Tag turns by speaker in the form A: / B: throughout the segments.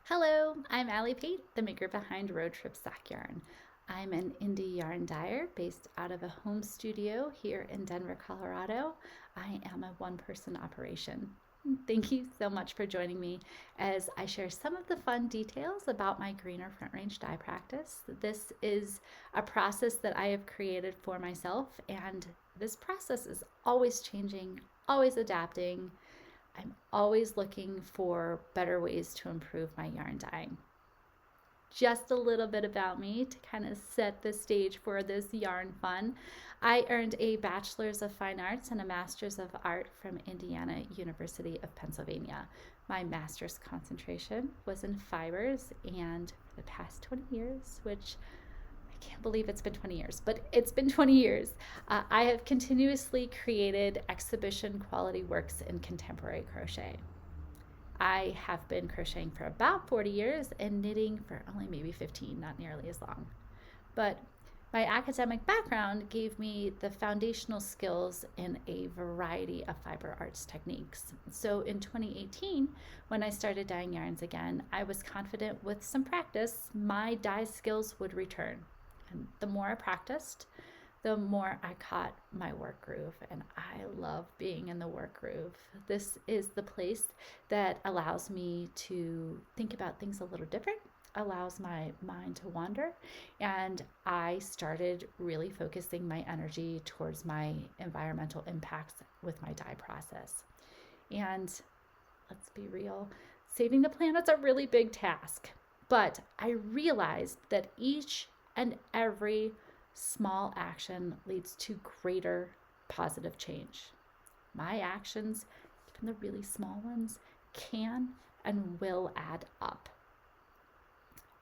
A: Hello, I'm Allie Pate, the maker behind Road Trip Sock Yarn. I'm an indie yarn dyer based out of a home studio here in Denver, Colorado. I am a one-person operation. Thank you so much for joining me as I share some of the fun details about my greener front range dye practice. This is a process that I have created for myself, and this process is always changing, always adapting. I'm always looking for better ways to improve my yarn dyeing. Just a little bit about me to kind of set the stage for this yarn fun. I earned a Bachelor's of Fine Arts and a Master's of Art from Indiana University of Pennsylvania. My master's concentration was in fibers, and for the past 20 years, which I can't believe it's been 20 years, but it's been 20 years. I have continuously created exhibition quality works in contemporary crochet. I have been crocheting for about 40 years and knitting for only maybe 15, not nearly as long. But my academic background gave me the foundational skills in a variety of fiber arts techniques. So in 2018, when I started dyeing yarns again, I was confident with some practice, my dye skills would return. And the more I practiced, the more I caught my work groove, and I love being in the work groove. This is the place that allows me to think about things a little different, allows my mind to wander, and I started really focusing my energy towards my environmental impacts with my dye process. And let's be real, saving the planet's a really big task, but I realized that each and every small action leads to greater positive change. My actions, even the really small ones, can and will add up.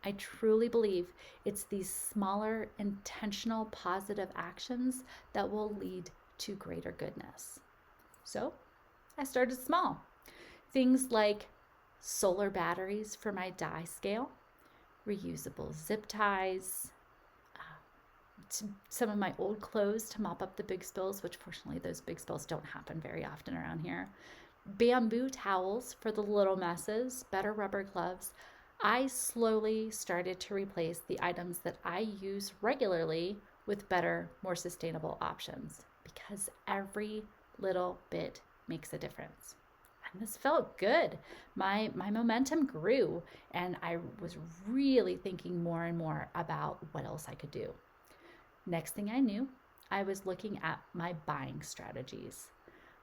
A: I truly believe it's these smaller, intentional, positive actions that will lead to greater goodness. So I started small. Things like solar batteries for my dye scale, reusable zip ties, some of my old clothes to mop up the big spills, which fortunately those big spills don't happen very often around here. Bamboo towels for the little messes, better rubber gloves. I slowly started to replace the items that I use regularly with better, more sustainable options because every little bit makes a difference. And this felt good. My momentum grew, and I was really thinking more and more about what else I could do. Next thing I knew, I was looking at my buying strategies.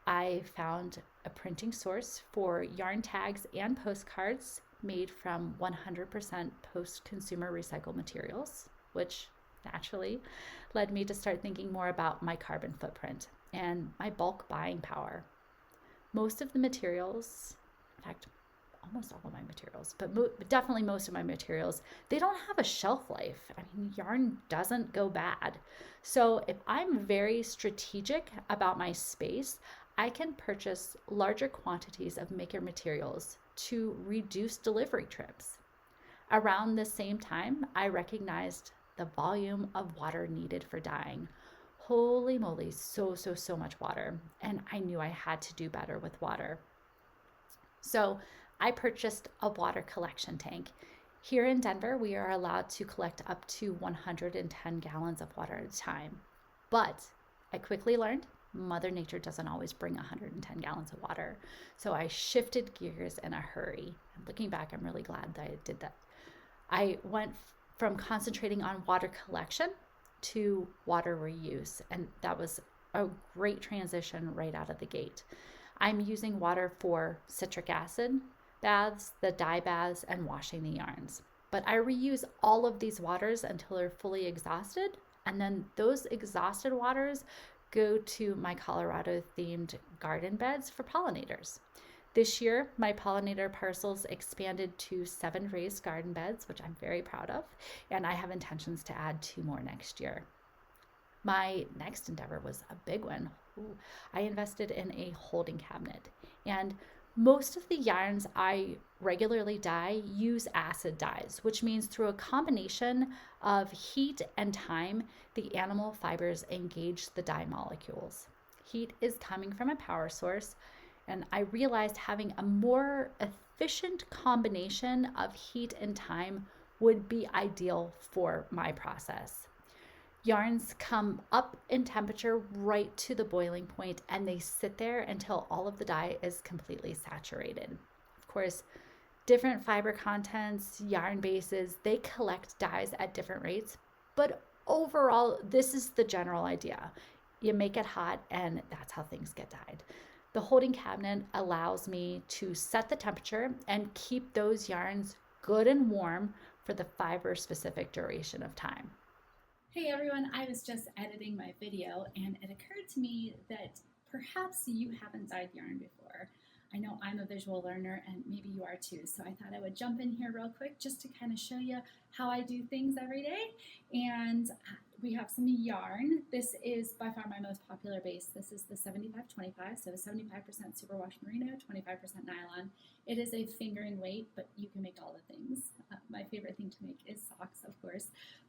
A: I found a printing source for yarn tags and postcards made from 100% post-consumer recycled materials, which naturally led me to start thinking more about my carbon footprint and my bulk buying power. Most of the materials, in fact, almost all of my materials, but definitely most of my materials, they don't have a shelf life. I mean, yarn doesn't go bad. So if I'm very strategic about my space, I can purchase larger quantities of maker materials to reduce delivery trips. Around the same time, I recognized the volume of water needed for dyeing. Holy moly, so much water. And I knew I had to do better with water. So I purchased a water collection tank. Here in Denver, we are allowed to collect up to 110 gallons of water at a time. But I quickly learned Mother Nature doesn't always bring 110 gallons of water. So I shifted gears in a hurry. And looking back, I'm really glad that I did that. I went from concentrating on water collection to water reuse. And that was a great transition right out of the gate. I'm using water for citric acid baths, the dye baths, and washing the yarns. But I reuse all of these waters until they're fully exhausted. And then those exhausted waters go to my Colorado-themed garden beds for pollinators. This year, my pollinator parcels expanded to 7 raised garden beds, which I'm very proud of, and I have intentions to add 2 more next year. My next endeavor was a big one. I invested in a holding cabinet, and most of the yarns I regularly dye use acid dyes, which means through a combination of heat and time, the animal fibers engage the dye molecules. Heat is coming from a power source, and I realized having a more efficient combination of heat and time would be ideal for my process. Yarns come up in temperature right to the boiling point, and they sit there until all of the dye is completely saturated. Of course, different fiber contents, yarn bases, they collect dyes at different rates, but overall, this is the general idea. You make it hot, and that's how things get dyed. The holding cabinet allows me to set the temperature and keep those yarns good and warm for the fiber specific duration of time.
B: Hey everyone, I was just editing my video and it occurred to me that perhaps you haven't dyed yarn before. I know I'm a visual learner and maybe you are too, so I thought I would jump in here real quick just to kind of show you how I do things every day. And we have some yarn. This is by far my most popular base. This is the 75-25, so 75% superwash merino, 25% nylon. It is a fingering weight, but you can make all the things. My favorite thing to make is socks, of course,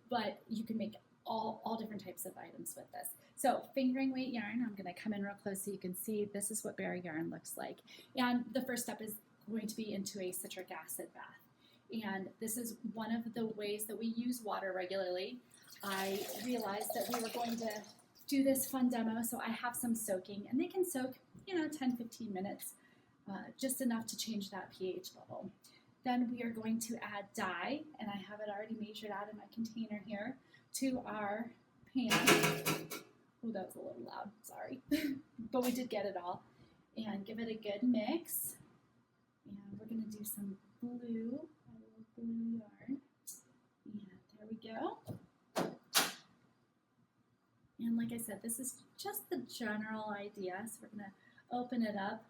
B: but you can make all different types of items with this. So fingering weight yarn, I'm going to come in real close so you can see this is what bare yarn looks like. And the first step is going to be into a citric acid bath. And this is one of the ways that we use water regularly. I realized that we were going to do this fun demo, so I have some soaking, and they can soak, 10-15 minutes, just enough to change that pH level. Then we are going to add dye, and I have it already measured out in my container here, to our pan. Oh, that was a little loud, sorry. But we did get it all. And give it a good mix. And we're gonna do some blue, a little blue yarn. And there we go. And like I said, this is just the general idea. So we're gonna open it up.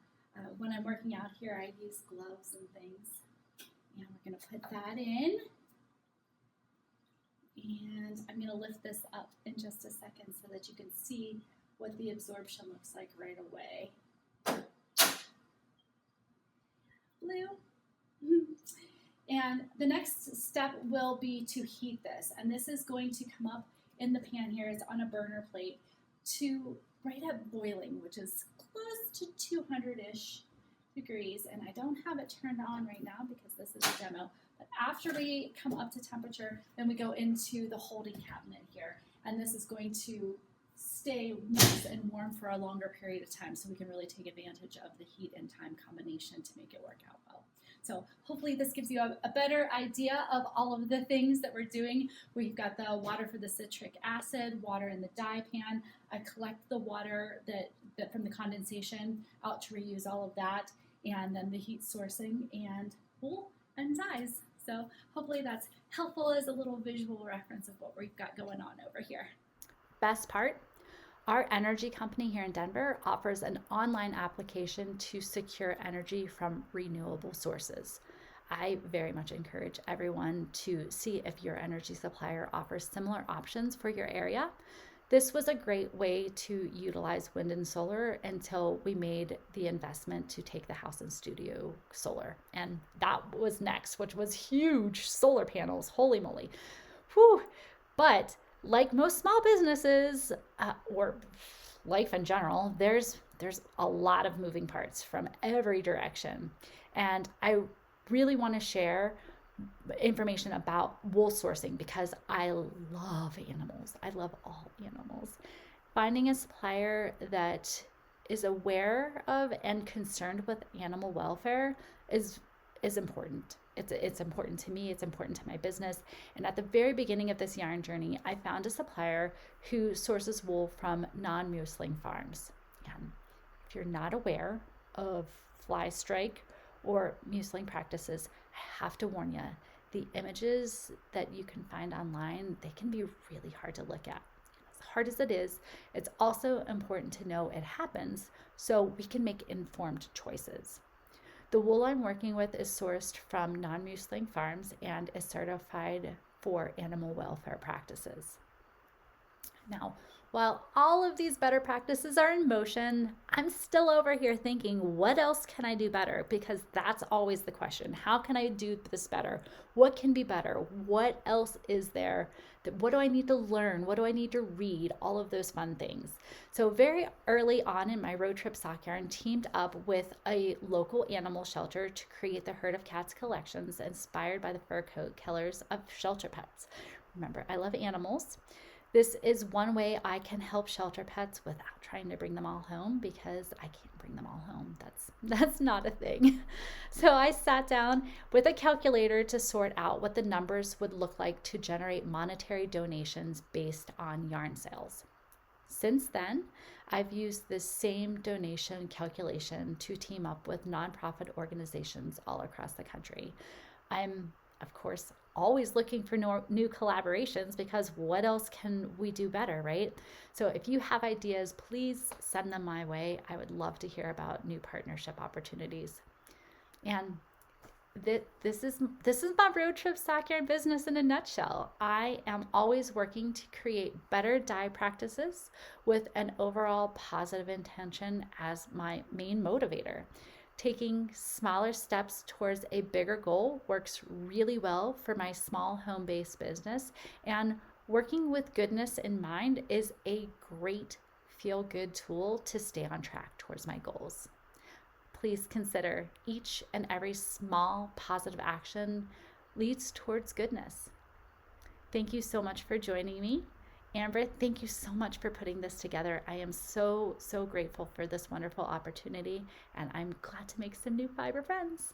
B: When I'm working out here, I use gloves and things. And we're gonna put that in. And I'm going to lift this up in just a second so that you can see what the absorption looks like right away. Blue. And the next step will be to heat this. And this is going to come up in the pan here. It's on a burner plate to right at boiling, which is close to 200-ish degrees. And I don't have it turned on right now because this is a demo. But after we come up to temperature, then we go into the holding cabinet here. And this is going to stay nice and warm for a longer period of time so we can really take advantage of the heat and time combination to make it work out well. So hopefully this gives you a better idea of all of the things that we're doing. We've got the water for the citric acid, water in the dye pan. I collect the water that from the condensation out to reuse all of that, and then the heat sourcing and wool and dyes. So hopefully that's helpful as a little visual reference of what we've got going on over here.
A: Best part, our energy company here in Denver offers an online application to secure energy from renewable sources. I very much encourage everyone to see if your energy supplier offers similar options for your area. This was a great way to utilize wind and solar until we made the investment to take the house and studio solar. And that was next, which was huge solar panels. Holy moly. Whew. But like most small businesses or life in general, there's a lot of moving parts from every direction. And I really want to share information about wool sourcing because I love animals. I love all animals. Finding a supplier that is aware of and concerned with animal welfare is important. It's important to me. It's important to my business. And at the very beginning of this yarn journey, I found a supplier who sources wool from non-museling farms. And if you're not aware of fly strike or museling practices, I have to warn you, the images that you can find online, they can be really hard to look at. As hard as it is, it's also important to know it happens so we can make informed choices. The wool I'm working with is sourced from non-museling farms and is certified for animal welfare practices. Now, While all of these better practices are in motion, I'm still over here thinking, what else can I do better? Because that's always the question. How can I do this better? What can be better? What else is there? What do I need to learn? What do I need to read? All of those fun things. So very early on in my road trip sock yarn, teamed up with a local animal shelter to create the Herd of Cats collections inspired by the fur coat killers of shelter pets. Remember, I love animals. This is one way I can help shelter pets without trying to bring them all home, because I can't bring them all home. That's not a thing. So I sat down with a calculator to sort out what the numbers would look like to generate monetary donations based on yarn sales. Since then, I've used this same donation calculation to team up with nonprofit organizations all across the country. I'm, of course, always looking for new collaborations, because what else can we do better, right? So if you have ideas, please send them my way. I would love to hear about new partnership opportunities. And this is my road trip sock yarn business in a nutshell. I am always working to create better dye practices with an overall positive intention as my main motivator. Taking smaller steps towards a bigger goal works really well for my small home-based business, and working with goodness in mind is a great feel-good tool to stay on track towards my goals. Please consider each and every small positive action leads towards goodness. Thank you so much for joining me. Amber, thank you so much for putting this together. I am so grateful for this wonderful opportunity, and I'm glad to make some new fiber friends.